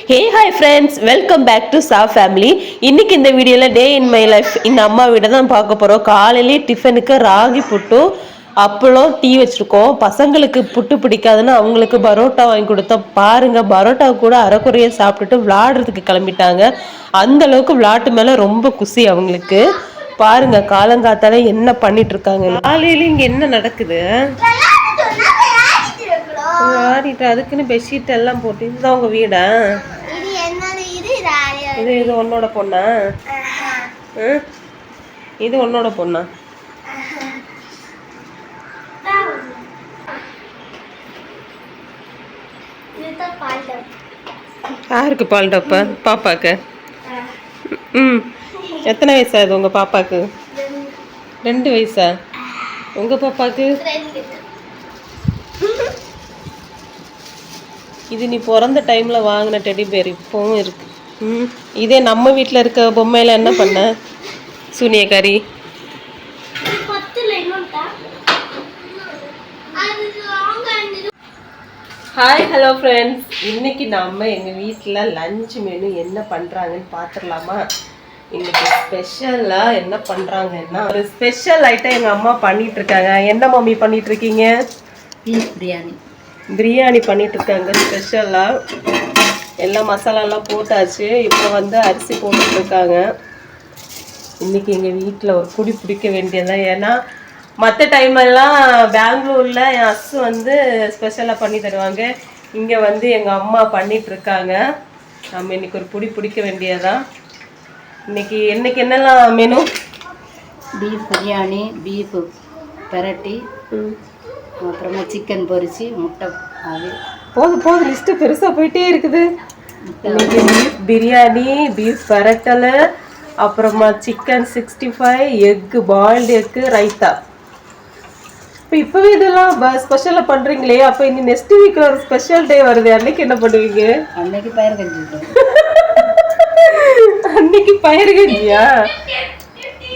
Hey hi friends, welcome back to சா family. இன்னைக்கு இந்த வீடியோவில் டே இன் மை லைஃப் இந்த அம்மா வீட தான் பார்க்க போகிறோம். காலையிலேயே டிஃபனுக்கு ராகி புட்டு அப்பளம் டீ வச்சுருக்கோம். பசங்களுக்கு புட்டு பிடிக்காதுன்னு அவங்களுக்கு பரோட்டா வாங்கி கொடுத்தோம். பாருங்க, பரோட்டா கூட அரைக்குறையை சாப்பிட்டுட்டு விளாடுறதுக்கு கிளம்பிட்டாங்க. அந்த அளவுக்கு விளாட்டு மேலே ரொம்ப குஷி அவங்களுக்கு. பாருங்க, காலங்காத்தால என்ன பண்ணிட்டு இருக்காங்க. காலையில இங்கே என்ன நடக்குது? ஆடிட்டு அதுக்குன்னு பெட்ஷீட் எல்லாம் போட்டு. இதுதான் உங்க வீடா? இது உன்னோட பொண்ணா? இது உன்னோட பொண்ணா? யாருக்கு பால் டப்பா? பாப்பாக்கு. எத்தனை வயசாகுது உங்க பாப்பாக்கு? 2 வயசா? உங்க பாப்பாக்கு? இது நீ பிறந்த டைம்ல வாங்கின டெடி பேர் இப்பவும் இருக்கு. இதே நம்ம வீட்டில் இருக்க பொம்மையில என்ன பண்ண சூனியக்காரி? ஹாய் ஹலோ ஃப்ரெண்ட்ஸ், இன்னைக்கு நம்ம எங்கள் வீட்டில் லஞ்ச் மெனு என்ன பண்ணுறாங்கன்னு பார்த்துடலாமா? இன்னைக்கு ஸ்பெஷலாக என்ன பண்ணுறாங்கன்னா ஒரு ஸ்பெஷல் ஐட்டம் எங்கள் அம்மா பண்ணிட்டு இருக்காங்க. என்ன மம்மி பண்ணிட்டு இருக்கீங்க? பீஃப் பிரியாணி பண்ணிட்டு இருக்காங்க. ஸ்பெஷலாக எல்லா மசாலாலாம் போட்டாச்சு. இப்போ வந்து அரிசி போட்டுட்டு இருக்காங்க. இன்னைக்கு எங்கள் வீட்டில் ஒரு குடி பிடிக்க வேண்டியதுதான். ஏன்னா மற்ற டைமெல்லாம் பெங்களூரில் என் அஸ்ஸு வந்து ஸ்பெஷலாக பண்ணி தருவாங்க. இங்கே வந்து எங்கள் அம்மா பண்ணிட்டு இருக்காங்க. நம்ம இன்னைக்கு ஒரு புடி பிடிக்க வேண்டியதான். இன்னைக்கு என்னெல்லாம் மெனு? பீஃப் பிரியாணி, பீஃப் பெரட்டி, அப்புறமா சிக்கன் பொரிச்சு, முட்டை. அது போதும் லிஸ்ட்டு பெருசாக போயிட்டே இருக்குது. இன்னைக்கு பீஃப் பிரியாணி, பீஃப் பெரட்டல், அப்புறமா chicken 65, egg, boiled egg, raita. இப்போவே இதெல்லாம் ஸ்பெஷலாக பண்ணுறீங்களே, அப்போ இனி நெக்ஸ்ட் வீக்கில் ஒரு ஸ்பெஷல் டே வருது. அன்னைக்கு என்ன பண்ணுவீங்க? அன்னைக்கு பயிர் கஞ்சி. அன்னைக்கு பயிர் கஞ்சியா?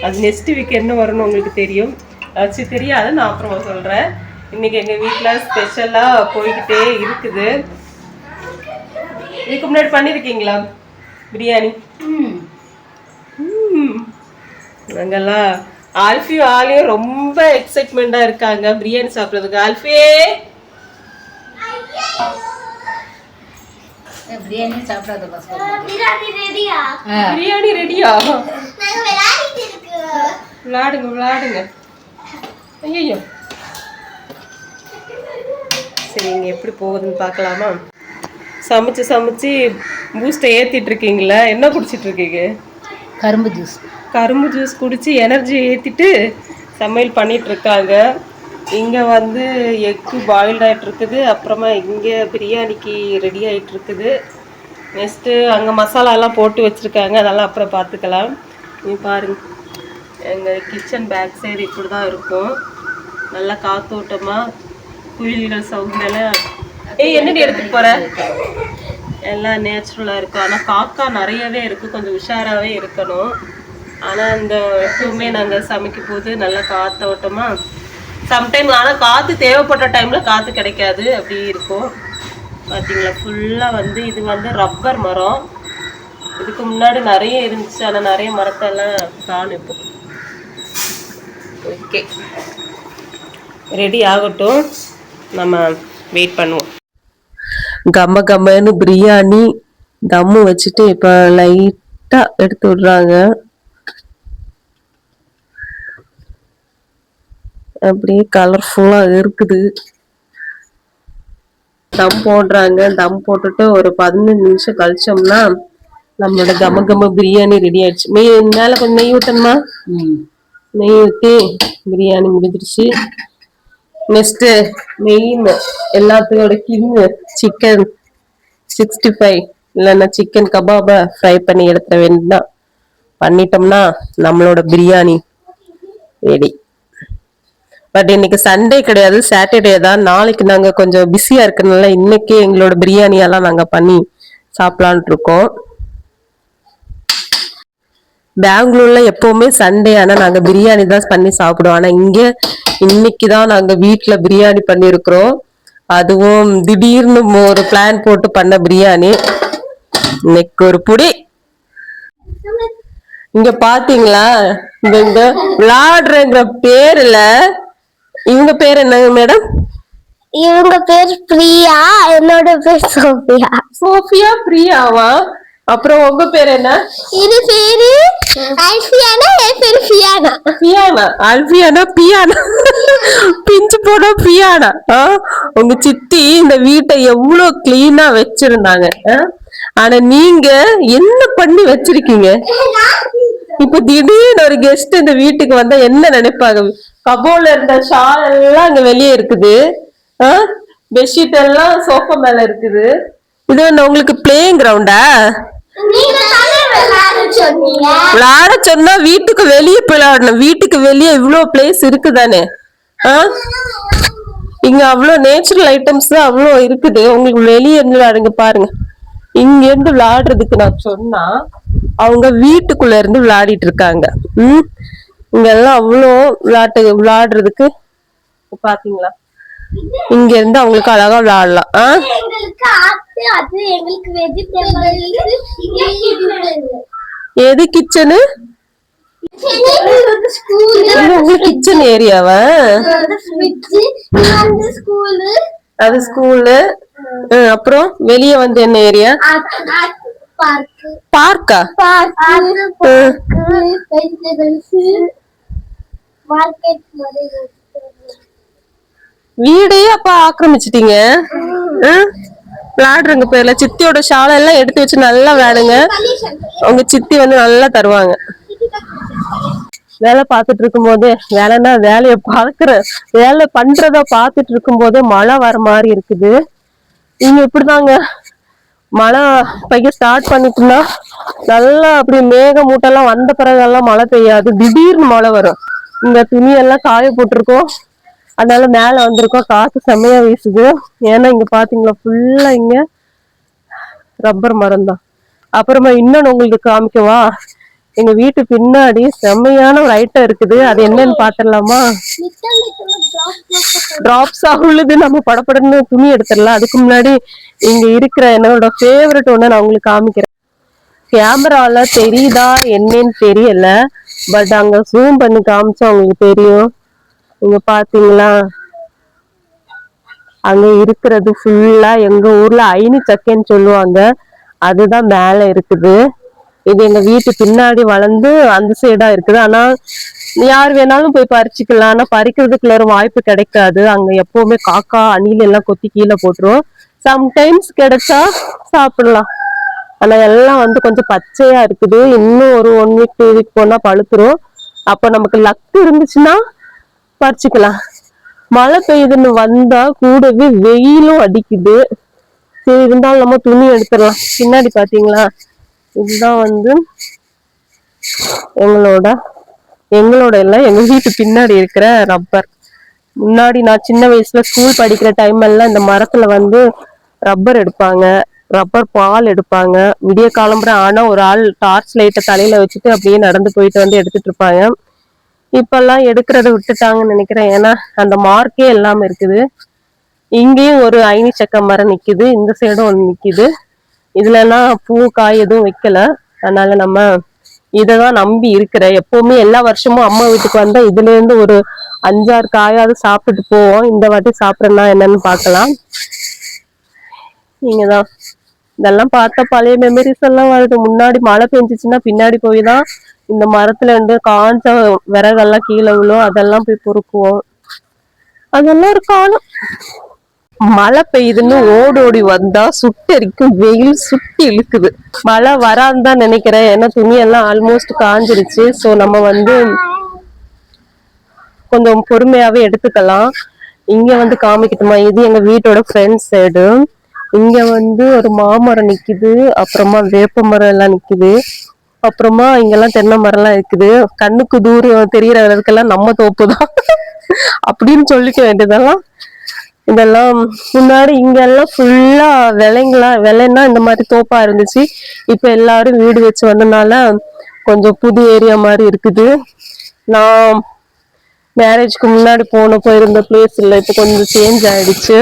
அது நெக்ஸ்ட் வீக் என்ன வரும்னு உங்களுக்கு தெரியும். ஆச்சு தெரியாது, நான் அப்புறமா சொல்கிறேன். இன்னைக்கு எங்கள் வீட்டில் ஸ்பெஷலாக போய்கிட்டே இருக்குது. இதுக்கு முன்னாடி பண்ணியிருக்கீங்களா பிரியாணி? நாங்கெல்லாம் ஆல்ஃபியும் ஆலியும் ரொம்ப எக்ஸைட்மெண்ட்டாக இருக்காங்க பிரியாணி சாப்பிட்றதுக்கு. ஆல்ஃபியே பிரியாணி சாப்பிடாத பிரியாணி ரெடியா? விளாடுங்க. ஐயோ, சரி, இங்கே எப்படி போகுதுன்னு பார்க்கலாமா? சமைச்சு பூஸ்ட்டை ஏற்றிட்டு இருக்கீங்களா? என்ன குடிச்சிட்டு இருக்கீங்க? கரும்பு ஜூஸ் குடிச்சு எனர்ஜி ஏற்றிட்டு சமையல் பண்ணிட்டு இருக்காங்க. இங்கே வந்து எக்கு பாயில்ட் ஆகிட்டு இருக்குது. அப்புறமா இங்கே பிரியாணிக்கு ரெடி ஆகிட்டு இருக்குது. நெக்ஸ்ட்டு அங்கே மசாலாலாம் போட்டு வச்சுருக்காங்க. அதெல்லாம் அப்புறம் பார்த்துக்கலாம். நீ பாருங்க, எங்கள் கிச்சன் பேக் சைடு இப்படி தான் இருக்கும். நல்லா காத்தோட்டமாக குயில்கள் சவுண்டெல்லாம். என்னடி எடுத்துகிட்டு போகிற? எல்லாம் நேச்சுரலாக இருக்கும். ஆனால் காக்கா நிறையவே இருக்குது. கொஞ்சம் உஷாராகவே இருக்கணும். ஆனால் இந்த எப்பவுமே நாங்கள் சமைக்கும் போது நல்லா காத்தோட்டமாக சம்டைம். ஆனால் காற்று தேவைப்பட்ட டைமில் காற்று கிடைக்காது, அப்படி இருக்கும். பார்த்தீங்களா, ஃபுல்லாக வந்து இது வந்து ரப்பர் மரம். இதுக்கு முன்னாடி நிறைய இருந்துச்சு, ஆனால் நிறைய மரத்தெல்லாம் காணும் இப்போ. ஓகே, ரெடி ஆகட்டும், நம்ம வெயிட் பண்ணுவோம். கம்மன்னு பிரியாணி தம்மு வச்சுட்டு இப்போ லைட்டாக எடுத்து விடுறாங்க. அப்படியே கலர்ஃபுல்லாக இருக்குது. தம் போடுறாங்க. தம் போட்டுட்டு ஒரு 15 நிமிஷம் கழிச்சோம்னா நம்மளோட கம்ம பிரியாணி ரெடி ஆயிடுச்சு. மேலே கொஞ்சம் நெய் ஊற்றணுமா? நெய் ஊற்றி பிரியாணி முடிஞ்சிருச்சு. நெக்ஸ்ட் மெயின் எல்லாத்தையோட கிங்கு சிக்கன் 65 இல்லைன்னா சிக்கன் கபாபை ஃப்ரை பண்ணி எடுத்துட வேண்டியதான். பண்ணிட்டோம்னா நம்மளோட பிரியாணி ரெடி. பட் இன்னைக்கு சண்டே கிடையாது, சாட்டர்டே தான். நாளைக்கு நாங்கள் கொஞ்சம் பிஸியாக இருக்கிறதுனால இன்னைக்கே எங்களோட பிரியாணியெல்லாம் நாங்கள் பண்ணி சாப்பிடலான் இருக்கோம். பெங்களூர்ல எப்பவுமே சண்டே ஆனால் நாங்கள் பிரியாணி தான் பண்ணி சாப்பிடுவோம். ஆனால் இங்கே இன்னைக்கு தான் நாங்கள் வீட்டில் பிரியாணி பண்ணியிருக்கிறோம். அதுவும் திடீர்னு ஒரு பிளான் போட்டு பண்ண பிரியாணி. இன்னைக்கு ஒரு புடி. இங்க பாத்தீங்களா, இந்த விளையாடுறங்கிற பேர்ல இவங்க பேர் என்னங்க மேடம்? இவங்க பேர் பிரியா, என்னோட பேர் சோபியா. சோபியா பிரியாவா? அப்புறம் உங்க பேர் என்ன? இது பேரு அல்ஃபியானா, என் பேரு ஃபியானா. பியானா, அல்ஃபியானா பியானா, பிஞ்சு போன பியானா. உங்க சித்தி இந்த வீட்டை எவ்வளவு கிளீனா வச்சிருந்தாங்க. ஆனா நீங்க என்ன பண்ணி வச்சிருக்கீங்க? இப்ப திடீர்னு ஒரு கெஸ்ட் இந்த வீட்டுக்கு வந்தா என்ன நினைப்பாங்க? கபோர்ட்ல இருந்த ஷால் எல்லாம் அங்க வெளியே இருக்குது, பெட்ஷீட் எல்லாம் சோஃபா மேல இருக்குது. இது என்ன உங்களுக்கு பிளேயிங் கிரவுண்டா? விளையாட சொன்னா வீட்டுக்கு வெளியே விளையாடணும். வீட்டுக்கு வெளியே இவ்வளவு பிளேஸ் இருக்குதானே? இங்க அவ்வளவு நேச்சுரல் ஐட்டம்ஸ் அவ்வளவு இருக்குது. உங்களுக்கு வெளியே இருந்து விளையாடுங்க. பாருங்க, இங்க இருந்து விளையாடுறதுக்கு நான் சொன்னா அவங்க வீட்டுக்குள்ள இருந்து விளையாடிட்டு இருக்காங்க. இங்க எல்லாம் அவ்வளோ விளையாடுறதுக்கு பாத்தீங்களா? இங்க இருந்து அவங்களுக்கு அழகா விளையாடலாம். எது கிச்சனு? கிச்சன் ஏரியாவா? அது ஸ்கூலு. அப்புறம் வெளியே வந்து என்ன ஏரியா? பார்க்கா? வீடையே அப்ப ஆக்கிரமிச்சிட்டீங்க. விளையாடுறங்க பேர்ல சித்தியோட ஷாலை எல்லாம் எடுத்து வச்சு நல்லா விளையாடுங்க. உங்க சித்தி வந்து நல்லா தருவாங்க. வேலை பார்த்துட்டு இருக்கும் போது, வேலைன்னா வேலையை வேலை பண்றத பார்த்துட்டு இருக்கும் போது மழை வர மாதிரி இருக்குது. இங்க இப்படிதாங்க மழை பெய்ய ஸ்டார்ட் பண்ணிட்டுனா நல்லா அப்படி மேக மூட்டெல்லாம் வந்த பிறகெல்லாம் மழை பெய்யாது, திடீர்னு மழை வரும். இங்க துணியெல்லாம் காய போட்டிருக்கோம், அதனால மேல வந்திருக்கோம். காத்து செம்மையா வீசுது. ஏன்னா இங்க பாத்தீங்களா ஃபுல்லா இங்க ரப்பர் மரம் தான். அப்புறமா இன்னொன்னு உங்களுக்கு காமிக்கவா? எங்க வீட்டு பின்னாடி செம்மையான ஒரு ஐட்டம் இருக்குது. அது என்னன்னு பாத்திரலாமா? டிராப்ஸா உள்ளது. நம்ம படப்படன்னு துணி எடுத்துடலாம். அதுக்கு முன்னாடி இங்க இருக்கிற என்னோட ஃபேவரட் ஒண்ணு நான் உங்களுக்கு காமிக்கிறேன். கேமரால தெரியுதா என்னன்னு தெரியல, பட் அங்க ஜூம் பண்ணி காமிச்சா உங்களுக்கு தெரியும். இங்க பாத்தீங்களா, அங்க இருக்கிறது ஃபுல்லா எங்க ஊர்ல ஐனி சக்கைன்னு சொல்லுவாங்க, அதுதான் மேல இருக்குது. இது எங்க வீட்டு பின்னாடி வளர்ந்து அந்த சைடா இருக்குது. ஆனா யார் வேணாலும் போய் பறிச்சுக்கலாம். ஆனா பறிக்கிறதுக்குள்ள ஒரு வாய்ப்பு கிடைக்காது. அங்க எப்பவுமே காக்கா அணில் எல்லாம் கொத்தி கீழே போட்டுரும். சம்டைம்ஸ் கிடைச்சா சாப்பிடலாம். ஆனா எல்லாம் வந்து கொஞ்சம் பச்சையா இருக்குது. இன்னும் ஒரு 1 வீக் 2 வீக் போனா பழுத்துரும். அப்ப நமக்கு லக்கு இருந்துச்சுன்னா பறிச்சுக்கலாம். மழை பெய்யுதுன்னு வந்தா கூடவே வெயிலும் அடிக்குது. சரி, இருந்தாலும் நம்ம துணி எடுத்துடலாம். பின்னாடி பாத்தீங்களா, இதுதான் வந்து எங்களோட எல்லாம் எங்க வீட்டு பின்னாடி இருக்கிற ரப்பர். முன்னாடி நான் சின்ன வயசுல ஸ்கூல் படிக்கிற டைம் எல்லாம் இந்த மரத்துல வந்து ரப்பர் எடுப்பாங்க, ரப்பர் பால் எடுப்பாங்க. விடிய காலம்புற ஆனா ஒரு ஆள் டார்ச் லைட்டை தலையில வச்சுட்டு அப்படியே நடந்து போயிட்டு வந்து எடுத்துட்டு இருப்பாங்க. இப்பெல்லாம் எடுக்கிறத விட்டுட்டாங்கன்னு நினைக்கிறேன். ஏன்னா அந்த மார்க்கே எல்லாம் இருக்குது. இங்கேயும் ஒரு ஐனி சக்க மரம் நிக்குது, இந்த சைடும் ஒண்ணு நிக்குது. இதுல எல்லாம் பூ காய் எதுவும் வைக்கல. அதனால நம்ம இததான் நம்பி இருக்கிற. எப்பவுமே எல்லா வருஷமும் அம்மா வீட்டுக்கு வந்தா இதுல இருந்து ஒரு 5-6 காயாவது சாப்பிட்டுட்டு போவோம். இந்த வாட்டி சாப்பிடறேன்னா என்னன்னு பாக்கலாம். நீங்கதான் இதெல்லாம் பார்த்தா பழைய மெமரிஸ் எல்லாம் வருது. முன்னாடி மழை பெஞ்சிச்சுன்னா பின்னாடி போய் தான் இந்த மரத்துல இருந்து காஞ்ச விறகெல்லாம் கீழே விழும், அதெல்லாம் போய் பொறுக்குவோம். அதெல்லாம் ஒரு காலம். மழை பெய்யுதுன்னு ஓடி வந்தா சுட்டரிக்கும், வெயில் சுட்டி இழுக்குது. மழை வரான்னு தான் நினைக்கிறேன். ஏன்னா துணி எல்லாம் ஆல்மோஸ்ட் காஞ்சிருச்சு. ஸோ நம்ம வந்து கொஞ்சம் பொறுமையாவே எடுத்துக்கலாம். இங்க வந்து காமிக்கட்டுமா, இது எங்க வீட்டோட ஃப்ரண்ட் சைடு. இங்க வந்து ஒரு மாமரம் நிக்குது, அப்புறமா வேப்ப மரம் எல்லாம் நிக்குது, அப்புறமா இங்கெல்லாம் தென்னை மரம் எல்லாம் இருக்குது. கண்ணுக்கு தூரம் தெரியற அளவுக்கெல்லாம் நம்ம தோப்பு தான் அப்படின்னு சொல்லிக்க வேண்டியதெல்லாம். இதெல்லாம் முன்னாடி இங்க எல்லாம் ஃபுல்லா விலைன்னா இந்த மாதிரி தோப்பா இருந்துச்சு. இப்ப எல்லாரும் வீடு வச்சு வந்தனால கொஞ்சம் புது ஏரியா மாதிரி இருக்குது. நான் மேரேஜ்க்கு முன்னாடி போயிருந்த பிளேஸ் இல்லை, இப்ப கொஞ்சம் சேஞ்ச் ஆயிடுச்சு.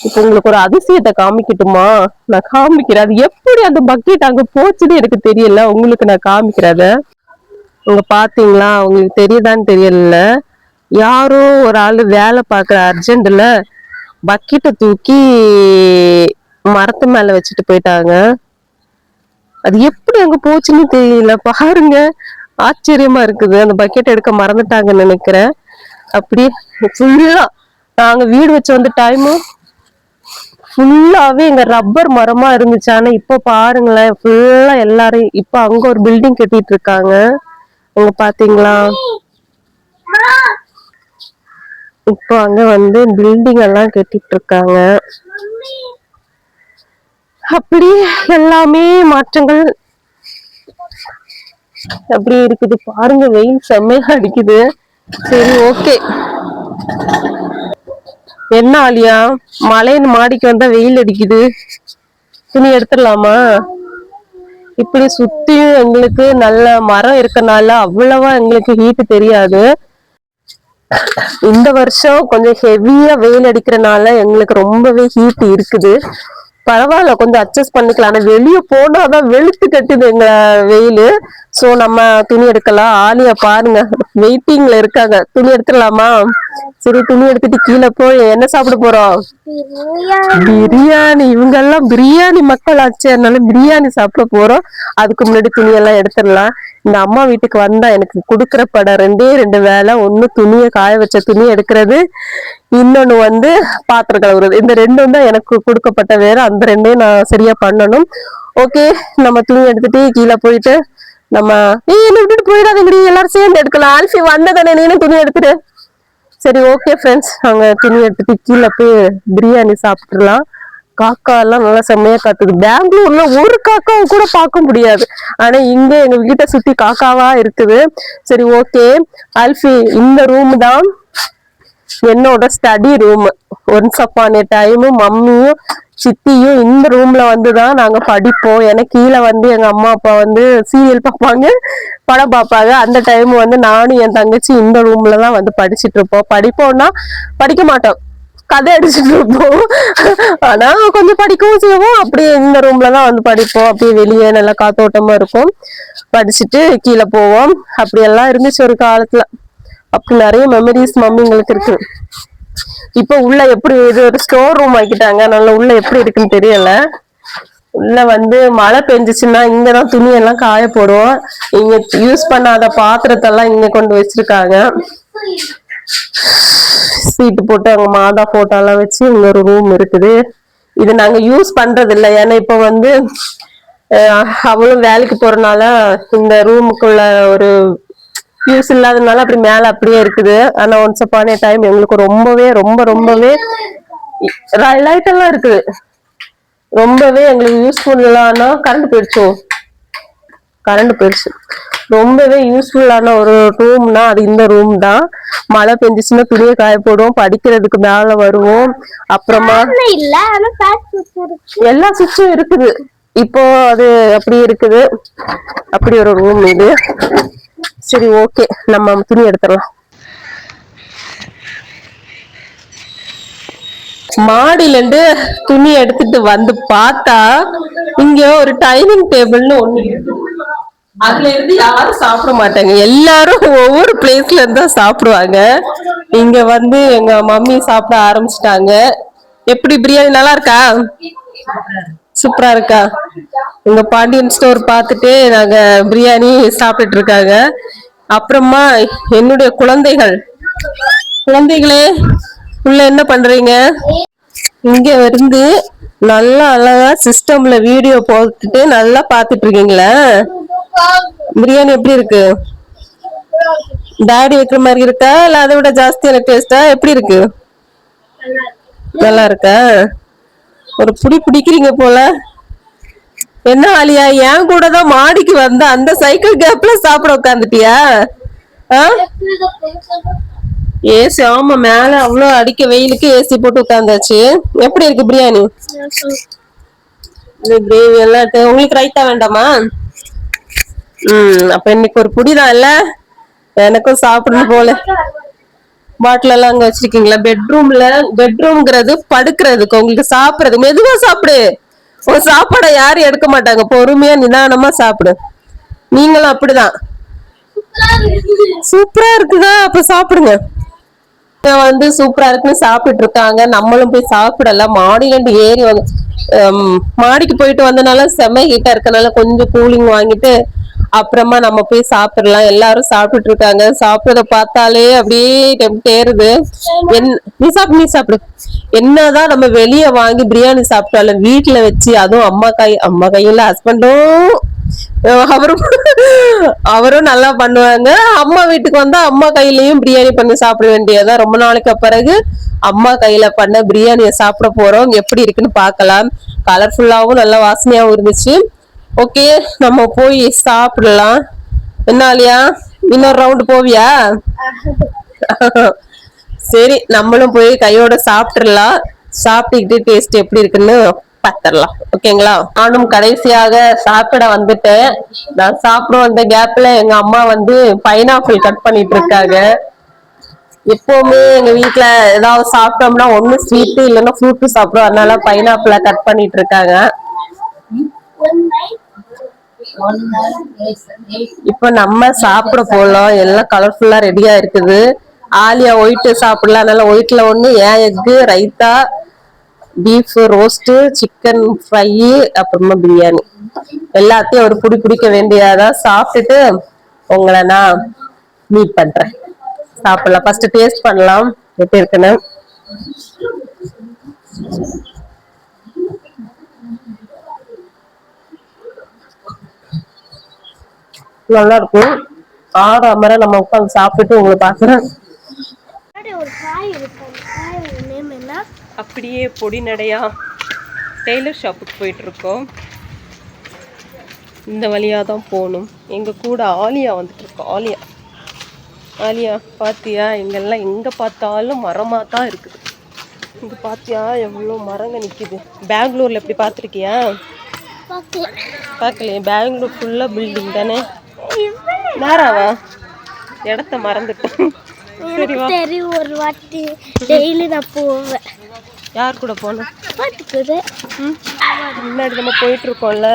இப்ப உங்களுக்கு ஒரு அதிசயத்தை காமிக்கட்டுமா? நான் காமிக்கிறேன். அது எப்படி அந்த பக்கெட் அங்க போச்சுன்னு எனக்கு தெரியல. உங்களுக்கு நான் காமிக்கிறத உங்க பாத்தீங்களா? உங்களுக்கு தெரியுதான்னு தெரியல. யாரோ ஒரு ஆளு வேலை பாக்குற அர்ஜென்ட்ல பக்கெட்டை தூக்கி மரத்து மேல வச்சுட்டு போயிட்டாங்க. அது எப்படி அங்க போச்சுன்னு தெரியல. பாருங்க, ஆச்சரியமா இருக்குது. அந்த பக்கெட் எடுக்க மறந்துட்டாங்கன்னு நினைக்கிறேன். அப்படியே ஃபுல்லா நாங்க வீடு வச்சு வந்த டைமு ஃபுல்லாவே எங்க ரப்பர் மரமா இருந்துச்சு. ஆனா இப்ப பாருங்களேன், ஃபுல்லா எல்லாரும் இப்ப அங்க ஒரு பில்டிங் கட்டிட்டு இருக்காங்க. அங்க பாத்தீங்களா? இப்போ அங்க வந்து பில்டிங் எல்லாம் கட்டிட்டு இருக்காங்க. அப்படி எல்லாமே மாற்றங்கள் அப்படி இருக்குது. பாருங்க, வெயில் செம்மையா அடிக்குது. சரி, ஓகே. என்ன ஆலியா, மழைன்னு மாடிக்கு வந்தா வெயில் அடிக்குது, துணி எடுத்துடலாமா? இப்படி சுத்தியும் எங்களுக்கு நல்ல மரம் இருக்கனால அவ்வளவா எங்களுக்கு ஹீட் தெரியாது. இந்த வருஷம் கொஞ்சம் ஹெவியா வெயில் அடிக்கிறனால எங்களுக்கு ரொம்பவே ஹீட் இருக்குது. பரவாயில்ல, கொஞ்சம் அட்ஜஸ்ட் பண்ணிக்கலாம். ஆனா வெளியே போனாதான் வெளுத்து கட்டுது எங்க வெயிலு. சோ நம்ம துணி எடுக்கலாம். ஆலியா பாருங்க, வெயிட்டிங்ல இருக்காங்க. துணி எடுத்துடலாமா? சரி, துணி எடுத்துட்டு கீழே போய் என்ன சாப்பிட போறோம்? பிரியாணி. இவங்க எல்லாம் பிரியாணி மக்கள் ஆச்சு, அதனால பிரியாணி சாப்பிட போறோம். அதுக்கு முன்னாடி துணி எல்லாம் எடுத்துடலாம். இந்த அம்மா வீட்டுக்கு வந்தா எனக்கு கொடுக்குற படம் ரெண்டு வேலை. ஒண்ணு துணியை காய வச்ச துணி எடுக்கிறது, இன்னொன்னு வந்து பாத்திரம் கழுவுறது. இந்த ரெண்டும் தான் எனக்கு கொடுக்கப்பட்ட வேலை. அந்த ரெண்டையும் நான் சரியா பண்ணணும். ஓகே, நம்ம துணி எடுத்துட்டு கீழே போயிட்டு நம்ம என்ன விட்டுட்டு போயிடாதீங்கடி, எல்லாரும் சேர்ந்து எடுக்கலாம். ஆல்ஃபி வந்ததானே, நீனும் துணி எடுத்துட்டு. சரி, ஓகே ஃப்ரெண்ட்ஸ், நாங்க துணி எடுத்துட்டு கீழே போய் பிரியாணி சாப்பிட்டுலாம். காக்கா எல்லாம் நல்லா செம்மையா காத்துது. பெங்களூர்ல ஒரு காக்காவை கூட பார்க்க முடியாது, ஆனா இங்க எங்க வீட்டை சுத்தி காக்காவா இருக்குது. சரி, ஓகே. ஆல்ஃபி, இந்த ரூம் தான் என்னோட study room. Once upon a time மம்மியும் சித்தியும் இந்த ரூம்ல வந்துதான் நாங்க படிப்போம். ஏன்னா கீழே வந்து எங்க அம்மா அப்பா வந்து சீரியல் பார்ப்பாங்க, படம் பார்ப்பாங்க. அந்த டைம் வந்து நானும் என் தங்கச்சி இந்த ரூம்லதான் வந்து படிச்சுட்டு இருப்போம். படிப்போம்னா படிக்க மாட்டோம், கதை அடிச்சுட்டு இருப்போம். ஆனா கொஞ்சம் படிக்கவும் செய்வோம். அப்படியே இந்த ரூம்லதான் வந்து படிப்போம். அப்படியே வெளியே நல்லா காத்தோட்டமா இருக்கும். படிச்சுட்டு கீழே போவோம். அப்படி எல்லாம் இருந்துச்சு ஒரு காலத்துல. அப்படி நிறைய மெமரிஸ் மம்மிங்களுக்கு இருக்கு. இப்ப உள்ள எப்படி, இது ஒரு ஸ்டோர் ரூம் ஆக்கிட்டாங்க. அதனால உள்ள எப்படி இருக்குன்னு தெரியல. உள்ள வந்து மழை பெஞ்சிச்சுன்னா இங்கதான் துணி எல்லாம் காய போடுவோம். இங்க யூஸ் பண்ணாத பாத்திரத்தெல்லாம் இங்க கொண்டு வச்சிருக்காங்க. சீட்டு போட்டு அவங்க மாதா போட்டோ எல்லாம் வச்சு இங்க ஒரு ரூம் இருக்குது. இது நாங்க யூஸ் பண்றது இல்லை. ஏன்னா இப்ப வந்து அவளும் வேலைக்கு போறதுனால இந்த ரூமுக்குள்ள ஒரு யூஸ் இல்லாதனால அப்படி மேல அப்படியே இருக்குது. ஆனா ஒன்ஸ் அப்பான் ஏ டைம் எங்களுக்கு ரொம்பவே லைட் எல்லாம் இருக்குது. ரொம்பவே எங்களுக்கு யூஸ்ஃபுல்லான கரண்ட் போயிடுச்சு. ரொம்பவே யூஸ்ஃபுல்லான ஒரு ரூம்னா அது இந்த ரூம் தான். மழை பெஞ்சிச்சுன்னா துணியை காய போடுவோம், படிக்கிறதுக்கு மேல வருவோம். அப்புறமா எல்லா சுவிட்சும் இருக்குது. இப்போ அது அப்படி இருக்குது. அப்படி ஒரு ரூம் இது. சரி, ஓகே, நம்ம துணி எடுத்துடலாம். மாடியில இருந்து துணி எடுத்துட்டு வந்து பார்த்தா இங்க ஒரு டைனிங் டேபிள்னு ஒண்ணு இருக்கு. அதுல இருந்து யாரும் சாப்பிட மாட்டாங்க, எல்லாரும் ஒவ்வொரு பிளேஸ்ல இருந்தா சாப்பிடுவாங்க. இங்க வந்து எங்க மம்மி சாப்பிட ஆரம்பிச்சிட்டாங்க. எப்படி பிரியாணி நல்லா இருக்கா? சூப்பரா இருக்கா? உங்க பாண்டியன் ஸ்டோர் பார்த்துட்டு நாங்க பிரியாணி சாப்பிட்டுட்டு இருக்காங்க. அப்புறமா என்னுடைய குழந்தைகளே உள்ள என்ன பண்றீங்க? இங்க வந்து நல்லா அழகா சிஸ்டம்ல வீடியோ போட்டுட்டு நல்லா பாத்துட்டு இருக்கீங்களா? பிரியாணி எப்படி இருக்கு? டாடி வைக்கிற மாதிரி இருக்கா இல்ல அதை விட ஜாஸ்தியான டேஸ்டா? எப்படி இருக்கு? நல்லா இருக்கா? ஒரு பிடிக்கிறீங்க போல. என்ன ஆலியா, என் கூட தான் மாடிக்கு வந்த அந்த சைக்கிள் கேப்ல சாப்பிட உட்காந்துட்டியா? ஏசி, ஆமா, மேல அவ்வளவு அடிக்க வெயிலுக்கு ஏசி போட்டு உட்காந்தாச்சு. எப்படி இருக்கு பிரியாணி? கிரேவி எல்லாம் உங்களுக்கு ரைத்தா வேண்டாமா? அப்ப இன்னைக்கு ஒரு புடிதான் இல்ல? எனக்கும் சாப்பிடணும் போல. பாட்டில் எல்லாம் அங்க வச்சிருக்கீங்களா? பெட்ரூம்ங்கிறது படுக்கிறதுக்கு, உங்களுக்கு சாப்பிடுறது. மெதுவா சாப்பிடு. உன் சாப்பாடை யாரும் எடுக்க மாட்டாங்க. பொறுமையா நிதானமா சாப்பிடு. நீங்களும் அப்படிதான். சூப்பரா இருக்குதா? அப்ப சாப்பிடுங்க. வந்து சூப்பரா இருக்குன்னு சாப்பிட்டு இருக்காங்க. நம்மளும் போய் சாப்பிடலாம். மாடியில இருந்து ஏறி வந்து மாடிக்கு போயிட்டு வந்தனால செம்ம ஹீட்டா இருக்கனால கொஞ்சம் கூலிங் வாங்கிட்டு அப்புறமா நம்ம போய் சாப்பிடலாம். எல்லாரும் சாப்பிட்டு இருக்காங்க. சாப்பிடுறத பார்த்தாலே அப்படியே டெம்டேருது. நீ சாப்பிடு. என்னதான் நம்ம வெளியே வாங்கி பிரியாணி சாப்பிட்டாலும் வீட்டுல வச்சு, அதுவும் அம்மா கையில ஹஸ்பண்டும் அவரும் நல்லா பண்ணுவாங்க. அம்மா வீட்டுக்கு வந்தா அம்மா கையிலயும் பிரியாணி பண்ணி சாப்பிட வேண்டியதான். ரொம்ப நாளைக்கு பிறகு அம்மா கையில பண்ண பிரியாணியை சாப்பிட போறோம். எப்படி இருக்குன்னு பார்க்கலாம். கலர்ஃபுல்லாவும் நல்ல வாசனையாவும் இருந்துச்சு. ஓகே, நம்ம போய் சாப்பிடலாம். என்னாலியா, இன்னொரு ரவுண்டு போவியா? சரி, நம்மளும் போய் கையோட சாப்பிட்டுலாம். சாப்பிட்டுக்கிட்டு டேஸ்ட் எப்படி இருக்குன்னு பார்த்துடலாம். ஓகேங்களா? நானும் கடைசியாக சாப்பிட வந்துட்டேன். நான் சாப்பிட வந்த கேப்ல எங்க அம்மா வந்து பைனாப்பிள் கட் பண்ணிட்டு இருக்காங்க. எப்பவுமே எங்க வீட்டுல ஏதாவது சாப்பிட்டோம்னா ஒண்ணு ஸ்வீட் இல்லைன்னா ஃப்ரூட் சாப்பிடுவோம். அதனால பைனாப்பிள கட் பண்ணிட்டு இருக்காங்க. இப்ப நம்ம சாப்பிட போலாம். எல்லாம் கலர்ஃபுல்லா ரெடியா இருக்குது. ஆலியா ஒயிட் சாப்பிடலாம். அதனால ஒயிட்ல ஒண்ணு, ஏன் egg, raita, beef roast, chicken fry, அப்புறமா பிரியாணி எல்லாத்தையும் ஒரு பிடிக்க வேண்டியதா. சாப்பிட்டுட்டு உங்களை நான் மீட் பண்றேன். சாப்பிடலாம். ஃபர்ஸ்ட் டேஸ்ட் பண்ணலாம் எப்படி இருக்குன்னு. நல்லா இருக்கும். ஆறாம நம்ம உட்காந்து சாப்பிட்டுட்டு உங்களை பாக்குறேன். அப்படியே பொடி நடையா டெய்லர் ஷாப்புக்கு போயிட்டு இருக்கோம். இந்த வழியா தான் போகணும். எங்க கூட ஆலியா வந்துட்டு இருக்கோம். ஆலியா பாத்தியா? இங்கெல்லாம் எங்க பார்த்தாலும் மரமா தான் இருக்குது. இங்க பாத்தியா எவ்வளோ மரங்க நிக்குது. பெங்களூர்ல எப்படி பார்த்துருக்கியா? பார்க்கலையே. பெங்களூர் ஃபுல்லா பில்டிங் தானே. நேராவா இடத்த மறந்துட்டேன். சரி, ஒரு வாட்டி டெய்லி நான் போவேன். யார் கூட போனேன்? முன்னாடி நம்ம போயிட்டு இருக்கோம்ல,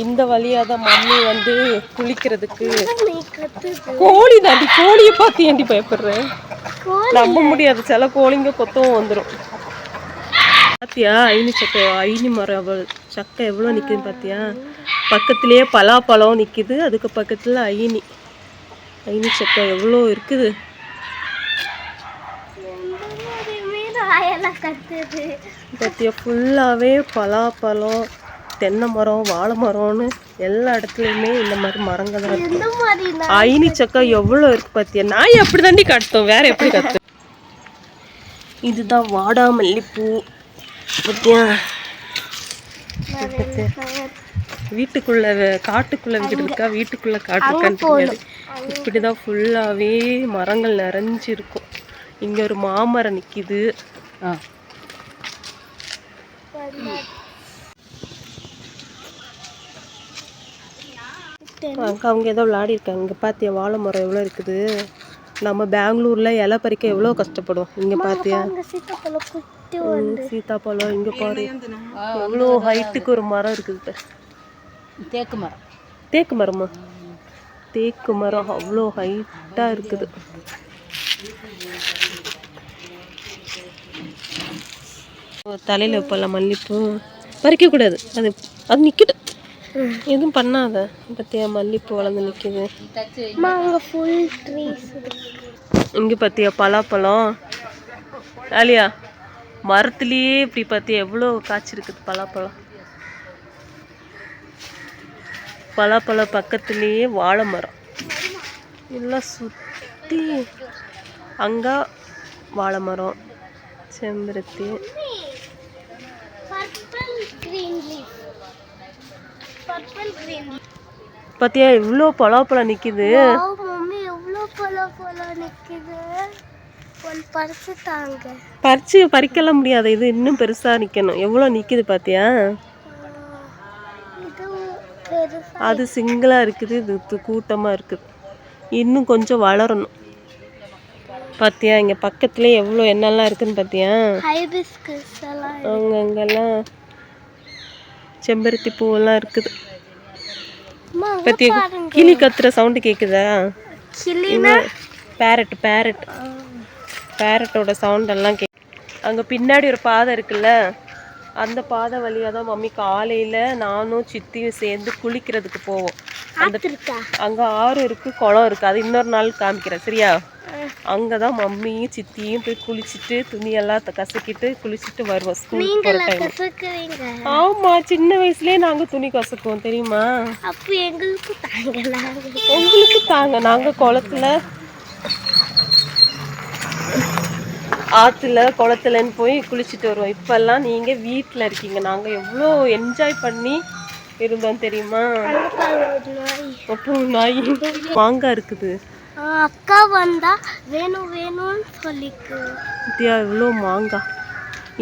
இந்த வழியா தான் மம்மி வந்து குளிக்கிறதுக்கு. கோழி தாண்டி, கோழியை பார்த்து ஏண்டி பயப்படுறேன்? நம்ப முடியாது, சில கோழிங்க கொத்தவும் வந்துடும். பாத்தியா ஐனி மரம் சக்கை எவ்வளோ நிக்குது பாத்தியா? பக்கத்திலேயே பலாப்பழம் நிக்குது. அதுக்கு பக்கத்துல ஐனி சக்கை எவ்வளோ இருக்குது. பாத்தியா ஃபுல்லாவே பலாப்பழம், தென்னை மரம், வாழை மரம்னு எல்லா இடத்துலயுமே இந்த மாதிரி மரங்கள் தான் இருக்கு. ஐனி சக்கை எவ்வளோ இருக்கு பாத்தியா? நாய் அப்படி தாண்டி கத்தும், வேற எப்படி கத்தும்? இதுதான் வாடாமல்லிப்பூ. பாத்தியா வீட்டுக்குள்ள காட்டுக்குள்ள வீடு இருக்கா, வீட்டுக்குள்ள காட்டு இருக்கான்னு தெரியாது. இப்படிதான் ஃபுல்லாவே மரங்கள் நிறைஞ்சு இருக்கும். இங்க ஒரு மாமரம் நிக்குது. அவங்க ஏதோ விளையாடி இருக்காங்க. இங்க பாத்தியா வாழை மரம் எவ்வளவு இருக்குது. நம்ம பெங்களூர்ல இலை பறிக்க எவ்வளவு கஷ்டப்படுவோம். இங்க பாத்தியா சீதாப்பழம். இங்க பாரு எவ்வளோ ஹைட்டுக்கு ஒரு மரம் இருக்குது. தேக்கு மரமா? தேக்கு மரம் அவ்வளோ ஹைட்டா இருக்குது. தலையில வைப்பலாம் மல்லிப்பூ. பறிக்க கூடாது, அது நிக்கட்டும், எதுவும் பண்ணாத. பத்தியா மல்லிப்பூ வளர்ந்து நிக்குது. இங்க பாத்தியா பலாப்பழம். ஆலியா மரத்துலயே இப்படி பாத்தியா எவ்வளோ காய்ச்சிருக்குது பலாப்பழம். பலாப்பழம் பக்கத்துலேயே வாழை மரம் எல்லாம் சுற்றி. அங்க வாழை மரம், செம்பருத்தி. பாத்தியா இவ்வளோ பலாப்பழம் நிக்குது. பறிக்கலாம் முடியாது, இது இன்னும் பெருசா நிக்கணும். எவ்வளவு நிக்குது பாத்தியா? அது சிங்கிளா இருக்குது, இது கூட்டமா இருக்குது. இன்னும் கொஞ்சம் வளரணும். பாத்தியா இங்க பக்கத்துலயே எவ்வளோ என்னெல்லாம் இருக்குன்னு பாத்தியா? ஹைபிஸ்கஸ் எல்லாம் அங்கெல்லாம் செம்பருத்தி பூவெல்லாம் இருக்குது. அம்மா, அங்க பாத்தியா பாருங்க. கிளி கத்துற சவுண்டு கேக்குதா? கிளினா பேரட் பேரட்டோட சவுண்ட் எல்லாம் அங்கே பின்னாடி ஒரு பாதை இருக்குல்ல, அந்த பாதை வழியாக தான் மம்மி காலையில் நானும் சித்தியும் சேர்ந்து குளிக்கிறதுக்கு போவோம். அந்த அங்கே ஆறு இருக்குது, குளம் இருக்குது. அது இன்னொரு நாள் காமிக்கிறேன் சரியா? அங்கே தான் மம்மியும் சித்தியும் போய் குளிச்சுட்டு துணியெல்லாம் கசக்கிட்டு குளிச்சுட்டு வருவோம் ஸ்கூலுக்கு போகிற டைம். ஆமாம், சின்ன வயசுலேயே நாங்கள் துணி கசக்குவோம் தெரியுமா? அப்போ எங்களுக்கு தாங்க, உங்களுக்கு தாங்க. நாங்கள் குளத்துல ஆற்றுல குளத்துலன்னு போய் குளிச்சுட்டு வருவோம். இப்போல்லாம் நீங்கள் வீட்டில் இருக்கீங்க. நாங்கள் எவ்வளோ என்ஜாய் பண்ணி இருந்தோம் தெரியுமா? அப்புறம் நாய் மாங்காய் இருக்குது. அக்கா வந்தா வேணும் வேணும்னு சொல்லிக்கு. பத்தியா எவ்வளோ மாங்காய்.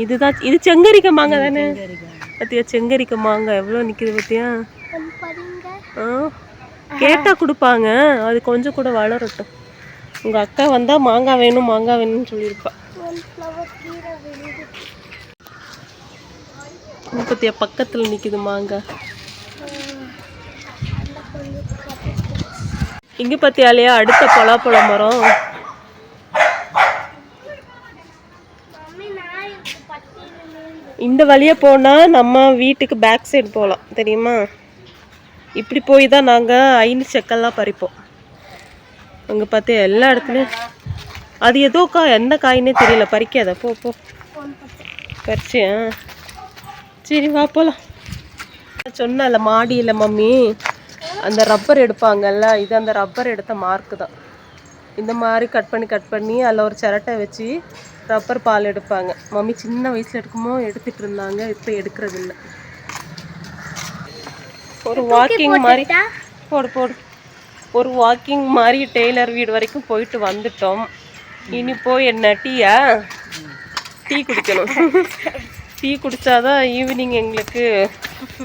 இதுதான் இது செங்கரிக்க மாங்காய் தானே? பத்தியா செங்கரிக்க மாங்காய் எவ்வளோ நிற்கிது பத்தியா? கேட்டா கொடுப்பாங்க, அது கொஞ்சம் கூட வளரட்டும். உங்கள் அக்கா வந்தால் மாங்காய் வேணும்னு சொல்லியிருப்பா. பத்தியா பக்கத்தில் நிற்கிது மாங்காய். இங்கே பத்தியாலையா அடுத்த பலாப்பழ மரம். இந்த வழியா போனால் நம்ம வீட்டுக்கு பேக் சைடு போகலாம் தெரியுமா? இப்படி போய் தான் நாங்கள் ஐந்து செக்கெல்லாம் பறிப்போம். அங்கே பார்த்தியா எல்லா இடத்துலையும் அது ஏதோ என்ன காயின்னே தெரியல. பறிக்காத, போ போ பறிச்சியா? சரி வா போகலாம். சொன்னல மாடியில் மம்மி அந்த ரப்பர் எடுப்பாங்கல்ல, இது அந்த ரப்பர் எடுத்த மார்க்கு தான். இந்த மாதிரி கட் பண்ணி அதில் ஒரு சிரட்டை வச்சு ரப்பர் பால் எடுப்பாங்க. மம்மி சின்ன வயசில் எடுத்துகிட்டு இருந்தாங்க, இப்போ எடுக்கிறது இல்லை. ஒரு வாக்கிங் மாதிரி போடு ஒரு வாக்கிங் மாதிரி டெய்லர் வீடு வரைக்கும் போயிட்டு வந்துட்டோம். இனி போய் என்ன டீ குடிக்கணும். டீ குடித்தாதான் ஈவினிங் எங்களுக்கு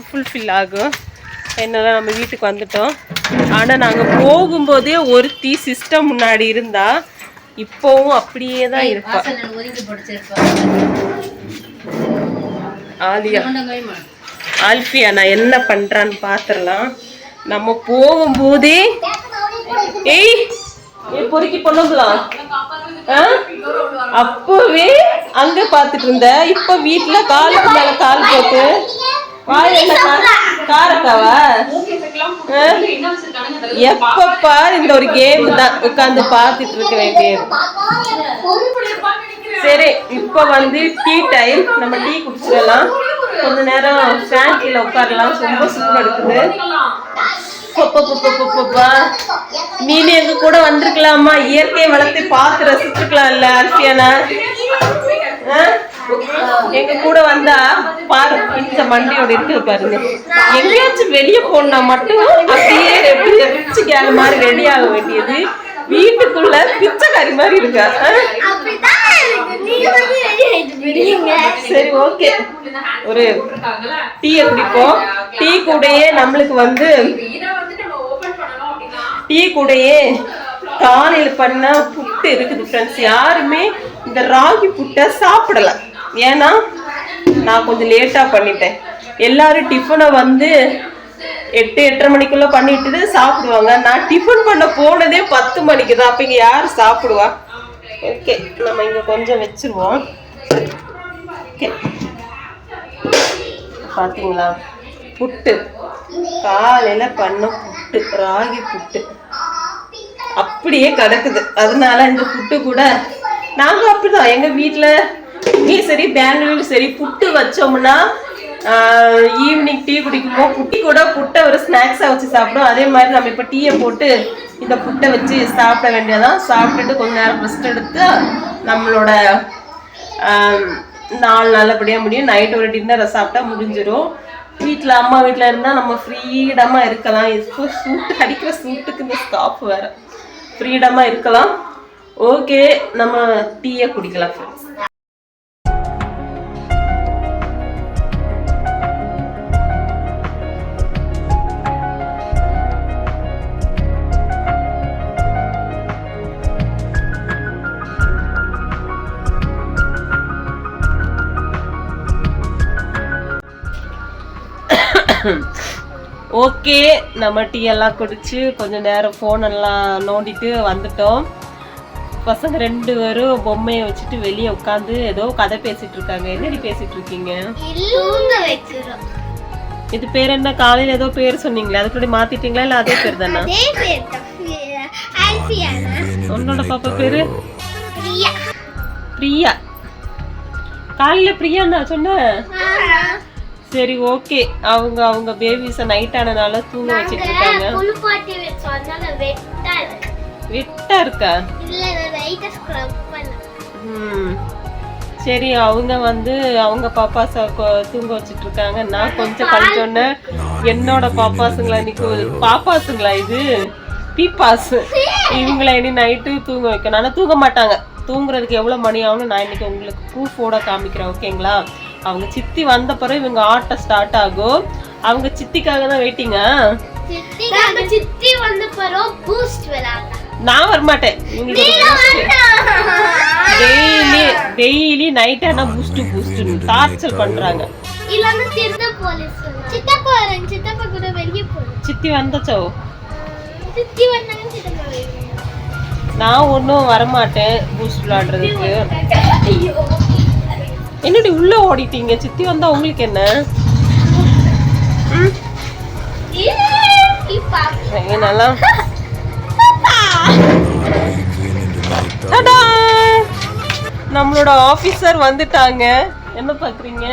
ஃபுல்ஃபில் ஆகும். என்னெல்லாம் நம்ம வீட்டுக்கு வந்துட்டோம். ஆனால் நாங்கள் போகும்போதே ஒரு டீ சிஸ்டம் முன்னாடி இருந்தா இப்போவும் அப்படியே தான் இருப்பா. ஆல்ஃபியா நான் என்ன பண்ணுறான்னு பார்த்துடலாம். நம்ம போகும்போதே பொறுக்கி பண்ணுங்களாம். அப்பவே அங்க பாத்துட்டு இருந்த, இப்ப வீட்டுல காலுக்கு மேல கால் போட்டு காரக்காவா எப்ப பாரு இந்த ஒரு கேம் தான் உட்காந்து பாத்துட்டு இருக்க வேண்டியது. சரி இப்ப டீ டைம். நம்ம டீ குடிச்சிடலாம். கொஞ்ச நேரம் ஃபேன் கீழே உட்காரலாம். ரொம்ப சூடு எடுக்குது. நீனு எங்க கூட வந்திருக்கலாமா? இயற்கை வளத்தை பார்த்து ரசிச்சுக்கலாம் இல்ல ஆல்ஃபியானா? எங்க கூட வந்தா பாரு இந்த மண்டையோட இருக்குது பாருங்க. எங்கேயாச்சும் வெளியே போனா மட்டும் அப்படியே ரிச்சு கேள் மாதிரி ரெடி ஆக வேண்டியது. வீட்டுக்குள்ள பிச்சைக்காரி மாதிரி இருக்கா. சரி ஓகே, ஒரு டீயை குடிப்போம். டீ கூடயே நம்மளுக்கு டீ கூடயே காலையில் பண்ண புட்டு இருக்குது ஃப்ரெண்ட்ஸ். யாருமே இந்த ராகி புட்டை சாப்பிடல. ஏன்னா நான் கொஞ்சம் லேட்டாக பண்ணிட்டேன். எல்லாரும் டிஃபனை 8-8:30 மணிக்குள்ள பண்ணிட்டு சாப்பிடுவாங்க. நான் டிஃபன் பண்ண போனதே 10 மணிக்கு தான். அப்போ இங்கே யார் சாப்பிடுவா? ஓகே, நம்ம இங்கே கொஞ்சம் வச்சிருவோம். ஓகே, பார்த்தீங்களா புட்டு காலையில் பண்ண புட்டு, ராகி புட்டு அப்படியே கிடக்குது. அதனால இந்த புட்டு கூட நாங்கள் அப்படிதான் எங்கள் வீட்டில் சரி பெங்களூர் சரி புட்டு வச்சோம்னா ஈவினிங் டீ குடிக்கும்போது புட்டை ஒரு ஸ்நாக்ஸாக வச்சு சாப்பிடும். அதே மாதிரி நம்ம இப்போ டீயை போட்டு இந்த புட்டை வச்சு சாப்பிட வேண்டியதான். சாப்பிட்டுட்டு கொஞ்ச நேரம் ரெஸ்ட் எடுத்து நம்மளோட நாள் நல்லபடியாக முடியும். நைட்டு ஒரு டின்னரை சாப்பிட்டா முடிஞ்சிடும். வீட்டில் அம்மா வீட்டில் இருந்தால் நம்ம ஃப்ரீடமாக இருக்கலாம். இப்போ சூட்டு அடிக்கிற சூட்டுக்கு இந்த ஸ்காப் வேறு. ஃப்ரீடமாக இருக்கலாம். ஓகே, நம்ம டீயை குடிக்கலாம் ஃப்ரெண்ட்ஸ். ஓகே, நம்ம டீ எல்லாம் குடிச்சு கொஞ்ச நேரம் ஃபோன் எல்லாம் நோண்டிட்டு வந்துட்டோம். பசங்க 2 பேரும் பொம்மையை வச்சுட்டு வெளியே உட்காந்து ஏதோ கதை பேசிட்டு இருக்காங்க. என்னடி பேசிட்டு இருக்கீங்க? இது பேர் என்ன? காலையில ஏதோ பேர் சொன்னீங்களே, அதுக்குள்ள மாத்திட்டீங்களா இல்ல அதே பேர் தானா? உன்னோட பாப்பா பேரு பிரியா. காலையில பிரியா நான் சொன்னேன். சரி ஓகே. அவங்க பேபிஸ நைட் ஆனனால தூங்க வச்சிட்டு இருக்காங்க. வெட்டா இருக்கா? சரி, அவங்க வந்து அவங்க பாப்பாஸ தூங்க வச்சிட்டு இருக்காங்க. நான் கொஞ்சம் கழிச்சோன்னே என்னோட பாப்பாசுங்களா, இன்னைக்கு பாப்பாசுங்களா இது பீப்பாஸ், இவங்களை இனி நைட்டு தூங்க வைக்கணும். ஆனால் தூங்க மாட்டாங்க. தூங்குறதுக்கு எவ்வளோ மணி ஆகும்னு நான் இன்னைக்கு உங்களுக்கு ப்ரூஃபோட காமிக்கிறேன். ஓகேங்களா? அவங்க சித்தி வந்த பிறகு இவங்க ஆட்டம் ஸ்டார்ட் ஆகும். அவங்க சித்திக்காக தான் வெயிட்டிங்க. நான் வரமாட்டேன். டெய்லி நைட் ஆனா பூஸ்ட் டார்ச்சர் பண்றாங்க. சித்தி வந்தச்சோ, நான் ஒன்னும் வரமாட்டேன் பூஸ்ட் விளையாடுறதுக்கு. என்னடி உள்ள ஓடிட்டீங்க? சித்தி வந்தா உங்களுக்கு என்ன? நல்லா நம்மளோட ஆபீசர் வந்துட்டாங்க. என்ன பாக்குறீங்க?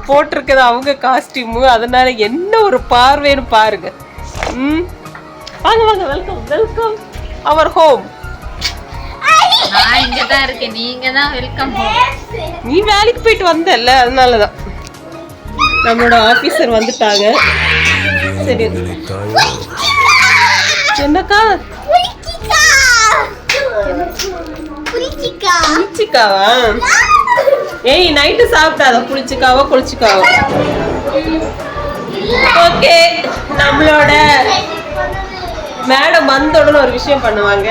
போட்டிருக்குது அவங்க காஸ்டியூம். அதனால என்ன ஒரு பார்வைன்னு பாருங்க. வாங்க வாங்க, வெல்கம் வெல்கம் அவர் ஹோம். நான் இங்க தான் இருக்கேன், நீங்க தான் வெல்கம். நீ வேலைக்கு போயிட்டு வந்தல்ல, அதனாலதான். நம்மளோட ஆபீசர் வந்துட்டாங்க. சரி, என்னக்கா? புளிச்சிக்காவா? ஏய், நைட்டு சாப்பிட்டாத புளிச்சிக்காவோ குளிச்சிக்காவோ. ஓகே, நம்மளோட மேடம் வந்த உடனே ஒரு விஷயம் பண்ணுவாங்க.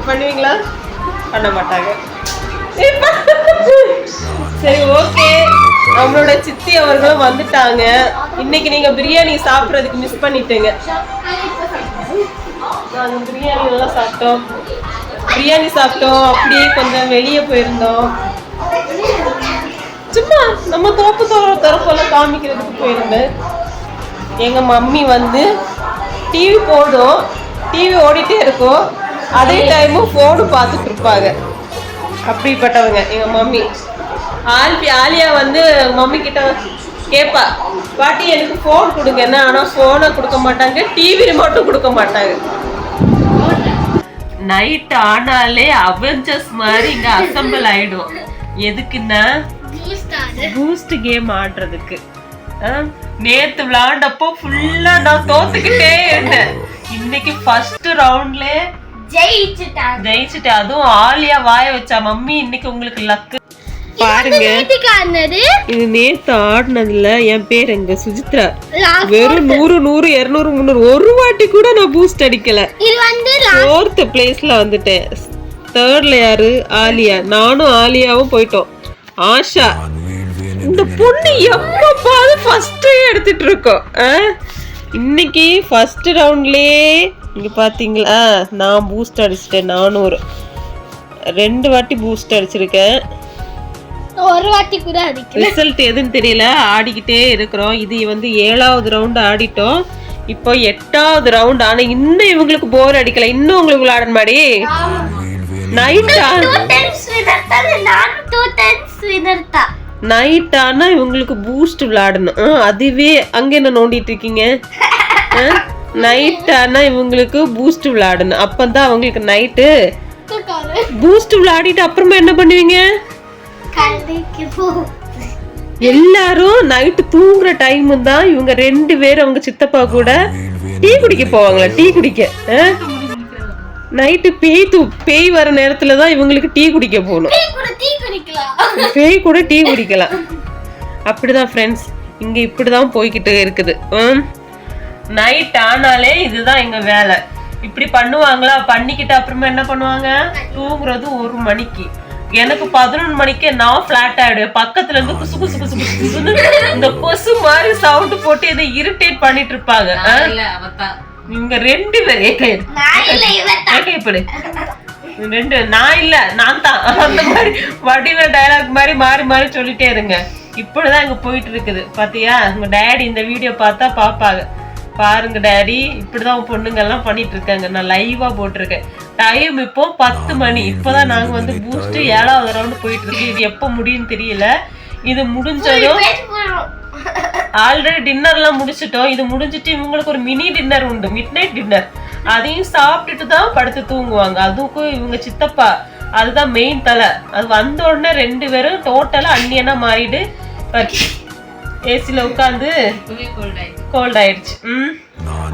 பண்ணுவீங்களா? பண்ண மாட்டாங்க. சரி ஓகே, நம்மளோட சித்தி அவர்களும் வந்துட்டாங்க. இன்னைக்கு நீங்க பிரியாணி சாப்பிட்றதுக்கு மிஸ் பண்ணிட்டீங்க. நாங்க பிரியாணி எல்லாம் சாப்பிட்டோம். அப்படியே கொஞ்சம் வெளியே போயிருந்தோம். சும்மா நம்ம தோப்பு திறப்பெல்லாம் காமிக்கிறதுக்கு போயிருந்தேன். எங்க மம்மி வந்து டிவி போடும், டிவி ஓடிட்டே இருக்கும். அதே டைமும் ஃபோனு பார்த்துட்டு இருப்பாங்க. அப்படிப்பட்டவங்க எங்க மம்மி. ஆலியா வந்து மம்மி கிட்ட கேட்பா, பாட்டி எனக்கு ஃபோன் கொடுங்கன்னா. ஆனால் ஃபோனை கொடுக்க மாட்டாங்க, டிவி ரிமோட்டும் கொடுக்க மாட்டாங்க. நைட் ஆனாலே அவெஞ்சர்ஸ் மாதிரி இங்க அசம்பிள் ஆயிடும். எதுக்குன்னா பூஸ்ட் கேம் ஆடுறதுக்கு. நேத்து விளையாண்டப்போ ஃபுல்லா நான் தோத்துக்கிட்டே இருந்தேன். இன்னைக்கு ஃபர்ஸ்ட் ரவுண்ட்ல ஜெயிச்சுட்டேன். அதுவும் ஆலியா வாய வச்சா, மம்மி இன்னைக்கு உங்களுக்கு லக்கு பாருங்க. இது நேத்து ஆடினதுல என் பேர் எங்க சுஜித்ரா. வெறும் 100 100 200 300 ஒரு வாட்டி கூட நான் பூஸ்ட் அடிக்கல. 4th பிளேஸ்ல வந்துட்டேன். 3rd யாரு? ஆலியா. நானும் ஆலியாவும் போயிட்டோம். ஆஷா, இந்த பொண்ணு எப்ப ஃபர்ஸ்ட் எடுத்துட்டு இருக்கோம். இன்னைக்கு ஃபர்ஸ்ட் ரவுண்ட்லயே இங்க பாத்தீங்களா, நான் பூஸ்ட் அடிச்சிட்டேன். 400 2 வாட்டி பூஸ்ட் அடிச்சிருக்கேன். ஒரு வாட்டி கூட அடிக்கல. ரிசல்ட் எதுன்னு தெரியல, ஆடிக்கிட்டே இருக்கிறோம். இது வந்து 7வது ரவுண்ட் ஆடிட்டோம். இப்போ 8வது ரவுண்ட். ஆனா இன்னும் இவங்களுக்கு போர் அடிக்கல. இன்னும் உங்களுக்கு விளையாடணும் மாடி. நைட் ஆனா இவங்களுக்கு பூஸ்ட் விளையாடணும். அதுவே அங்க என்ன நோண்டிட்டு இருக்கீங்க? நைட் ஆனா இவங்களுக்கு பூஸ்ட் விளையாடணும். அப்பதான் அவங்களுக்கு நைட்டு பூஸ்ட் விளையாடிட்டு அப்புறமா என்ன பண்ணுவீங்க? எல்லாரும் நைட்டு தூங்குற டைம் தான் இவங்க 2 பேரும் அவங்க சித்தப்பா கூட டீ குடிக்க போவாங்களா? டீ குடிக்க நைட்டு பேய் வர நேரத்துலதான் இவங்களுக்கு டீ குடிக்க போகணும். பேய் கூட டீ குடிக்கலாம். அப்படிதான் ஃப்ரெண்ட்ஸ், இங்க இப்படிதான் போய்கிட்டு இருக்குது. நைட் ஆனாலே இதுதான் எங்க வேலை. இப்படி பண்ணுவாங்களா? பண்ணிக்கிட்டு அப்புறமா என்ன பண்ணுவாங்க? தூங்குறது 1 மணிக்கு. எனக்கு 11 மணிக்கு நான் ஃபிளாட் ஆயிடுவேன். பக்கத்துல இருந்து குசு குசு குசு குசுன்னு இந்த கொசு மாதிரி சவுண்ட் போட்டு இதை இரிட்டேட் பண்ணிட்டு இருப்பாங்க. இங்க 2 பேர் ஏக்கைப்படு 2 நான் இல்ல நான் தான் அந்த மாதிரி வடிவ டயலாக் மாதிரி மாறி மாறி சொல்லிட்டே இருங்க. இப்படிதான் இங்க போயிட்டு இருக்குது. பாத்தியா உங்க டேடி இந்த வீடியோ பார்த்தா பாப்பாங்க. பாருங்க டேடி இப்படிதான் பொண்ணுங்க எல்லாம் பண்ணிட்டு இருக்காங்க. நான் லைவா போட்டிருக்கேன். டைம் இப்போ 10 மணி. இப்பதான் நாங்க வந்து பூஸ்ட் 7வது ரவுண்ட் போயிட்டு இருக்கு. இது எப்ப முடியும்னு தெரியல. இது முடிஞ்சதும் ஆல்ரெடி டின்னர் எல்லாம் முடிச்சிட்டோம். இது முடிஞ்சிட்டு இவங்களுக்கு ஒரு மினி டின்னர் உண்டு, மிட் நைட் டின்னர். அதையும் சாப்பிட்டுட்டு தான் படுத்து தூங்குவாங்க. அதுக்கும் இவங்க சித்தப்பா அதுதான் மெயின் தலை. அது வந்த உடனே 2 பேரும் டோட்டலா அந்நியனா மாறிடு ஏசில உட்காந்து கோல்ட் ஆயிடுச்சு.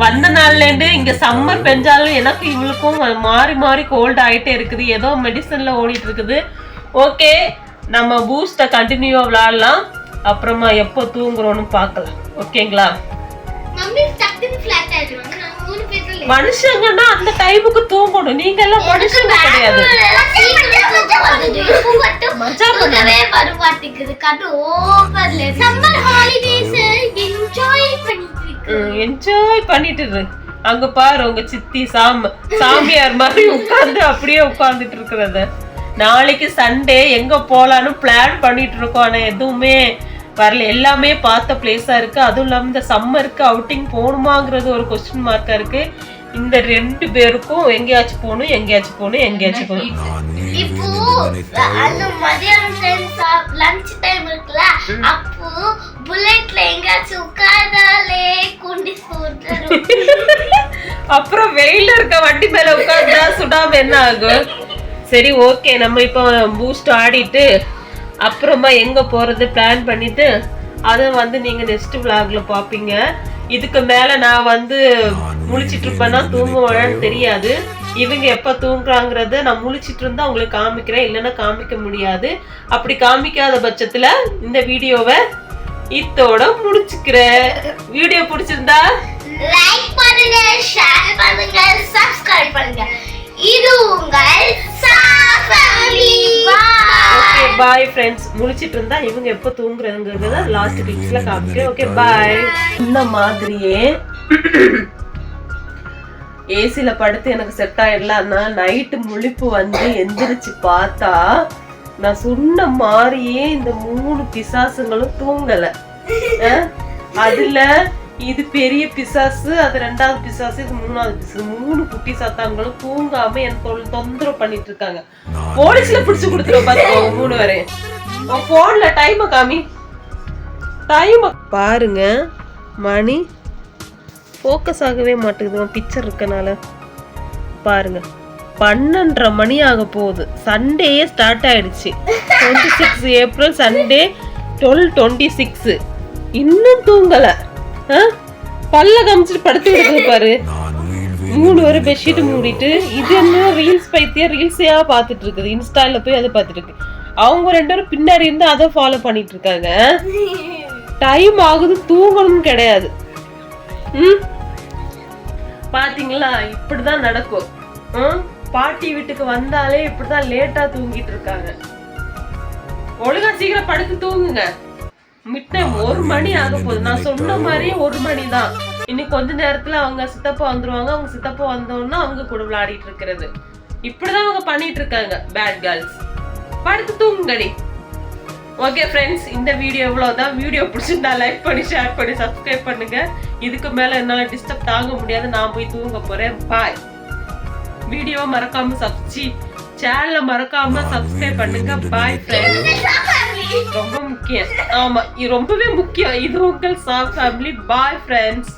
வந்த நாள்ல இருந்து இங்க சம்மர் பெஞ்சாலும் எனக்கு இவளுக்கும் மாறி மாறி கோல்ட் ஆயிட்டே இருக்குது. ஏதோ மெடிசன்ல ஓடிட்டு இருக்குது. ஓகே நம்ம பூஸ்ட கண்டினியூவா விளையாடலாம். அப்புறமா எப்போ தூங்குறோம்னு பார்க்கலாம். ஓகேங்களா? மனுஷங்கன்னா அந்த டைமுக்கு தூங்கணும். நீங்க எல்லாம் மனுஷங்க கிடையாது. என்ஜாய் பண்ணிட்டு இரு. அங்க பாரு உங்க சித்தி சாமியார் மாதிரி உட்கார்ந்து அப்படியே உட்கார்ந்துட்டு இருக்கிறத. நாளைக்கு சண்டே எங்க போலான்னு பிளான் பண்ணிட்டு இருக்கோம். ஆனா எதுவுமே வரல. எல்லாமே பார்த்த பிளேஸா இருக்கு. அதுவும் இல்லாம இந்த சம்மருக்கு அவுட்டிங் போகணுமாங்கிறது ஒரு கொஸ்டின் மார்க்கா இருக்கு. இந்த 2 பேருக்கும் எங்கேயாச்சும் போகணும் எங்கேயாச்சும் போகணும் எங்கேயாச்சும் போகணும். இப்போ அந்த மதியம் லஞ்ச் டைம் இருக்குல, அப்போ புல்லட்ல எங்கேயாச்சும் உட்கார்ந்தாலே குண்டி சுடுறோம். அப்புறம் வெயில இருக்க வண்டி மேல உட்கார்ந்தா சுடாம என்ன ஆகும்? சரி ஓகே நம்ம இப்போ பூஸ்ட் ஆடிட்டு அப்புறமா எங்க போறது பிளான் பண்ணிட்டு அதை வந்து நீங்க நெக்ஸ்ட் vlogல பாப்பீங்க. இதுக்கு மேல நான் வந்து முழிச்சிட்டு இருப்பேன்னா தூங்குவேன்னு தெரியாது. இவங்க எப்ப தூங்குறாங்கிறத நான் முழிச்சிட்டு இருந்தா உங்களுக்கு காமிக்கிறேன். இல்லைன்னா காமிக்க முடியாது. அப்படி காமிக்காத பட்சத்துல இந்த வீடியோவை இதோட முடிச்சுக்கிறேன். வீடியோ பிடிச்சிருந்தா லைக் பண்ணுங்க, ஷேர் பண்ணுங்க, சப்ஸ்கிரைப் பண்ணுங்க. இது உங்கள் சாஃபேமிலி. Okay bye friends. முழிச்சிட்டு இருந்தா இவங்க எப்போ தூங்குறதுங்கிறத லாஸ்ட் கிளிப்ஸ்ல காமிக்கிறேன். Okay bye. இந்த மாதிரியே ஏசில படுத்து எனக்கு செட் ஆயிடலாம்னா நைட்டு முழிப்பு வந்து எந்திரிச்சு பார்த்தா நான் சொன்ன மாதிரியே இந்த 3 பிசாசுங்களும் தூங்கல. அதுல இது பெரிய பிசாசு, அது 2வது பிசாசு, இது 3வது பிசாசு. 3 குட்டி சாத்தான்களும் தூங்காம எனக்கு தொந்தரவு பண்ணிட்டு இருக்காங்க. போலீஸ்ல பிடிச்சு கொடுத்துருவோம் பாத்துக்கோங்க 3 வரையும். போன்ல டைம் காமி, டைம் பாருங்க. மணி ஃபோக்கஸ் ஆகவே மாட்டேங்குது பிக்சர் இருக்கனால. பாருங்க 12:30 மணி ஆக போகுது. சண்டேயே ஸ்டார்ட் ஆயிடுச்சு. 26 ஏப்ரல் சண்டே 12:26. இன்னும் தூங்கல. பல்ல காமிச்சிட்டு படுத்து விடுறது பாரு. 3 வரை பெட்ஷீட் மூடிட்டு இது என்ன ரீல்ஸ் பைத்தியா ரீல்ஸையா பார்த்துட்டு இருக்குது. இன்ஸ்டால போய் அதை பார்த்துட்டு இருக்கு. அவங்க 2 பேரும் பின்னாடி இருந்து அதை ஃபாலோ பண்ணிட்டு இருக்காங்க. டைம் ஆகுது தூங்கணும்னு கிடையாது. பாத்தீங்களா? இப்படிதான் நடக்கும். பாட்டி வீட்டுக்கு வந்தாலே இப்படிதான் லேட்டா தூங்கிட்டு இருக்காங்க. ஒழுங்கா சீக்கிரம் படுத்து தூங்குங்க. மிட் டைம் 1 மணி ஆக போகுது. நான் சொன்ன மாதிரியே 1 மணி தான். இன்னும் கொஞ்ச நேரத்துல அவங்க சித்தப்பா வந்துருவாங்க. அவங்க சித்தப்பா வந்தோன்னா அவங்க கூட விளையாடிட்டு இருக்கிறது. இப்படிதான் அவங்க பண்ணிட்டு இருக்காங்க பேட் கேர்ள்ஸ். படுத்து தூங்குங்கடி. ஓகே ஃப்ரெண்ட்ஸ், இந்த வீடியோ இவ்வளவுதான். வீடியோ பிடிச்சிருந்தா லைக் பண்ணி ஷேர் பண்ணி சப்ஸ்கிரைப் பண்ணுங்க. இதுக்கு மேல என்னால டிஸ்டர்ப் தாங்க முடியாது. நான் போய் தூங்க போறேன். பாய். வீடியோவை மறக்காம சேனலை மறக்காம சப்ஸ்கிரைப் பண்ணுங்க. Bye friends. ரொம்ப முக்கியம். ஆமா, இது ரொம்பவே முக்கியம். இது உங்கள் சாஃப்ட் ஃபேமிலி. Bye friends.